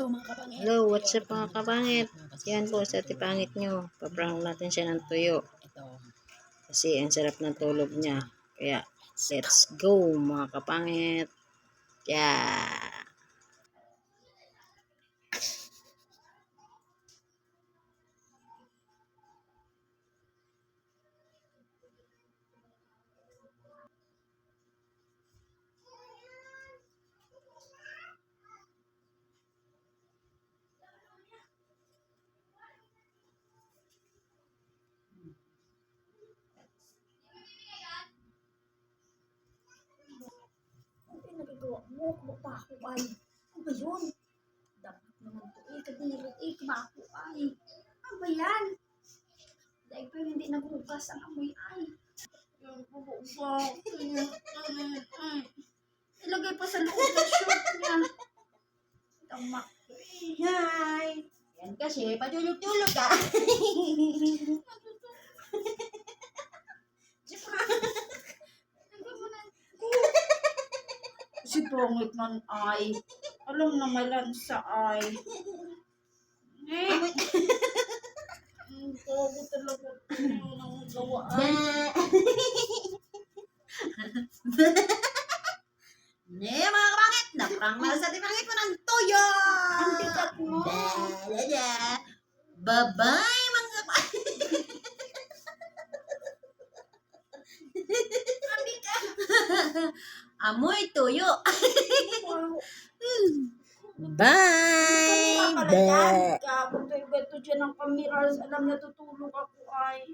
mga kapangit. Hello, what's up mga kapangit? Yan po sa tipangit nyo. Paprang natin siya ng tuyo. Ito. Kasi ang sarap ng tulog niya. Kaya, let's go mga kapangit. Yeah. Nagagawa mo, kumapa ako ay. Ano ba yun? Dapat naman to eh, kadiri eh, kumako ay. Ano ba yan? Dahil pa hindi naghugas ang amoy ay. Yung bubuga. Ilagay pa sa loob ng shirt niya. Tama. Hi! Yan kasi, patulog-tulog ka. Si pangit man ay. Alam na malansa ay. Ang bago talaga. Ano ang gawa ay. Ne, mga kapangit, naprang mal sa tipangit mo ng tuyo! Ang bigat mo. Bye-bye, mga kapangit! Ang bigat. Amoy tuyo! Wow. Bye! Kapalayan ka. Kung ito dyan ang kamera, alam na tutulog ako ay.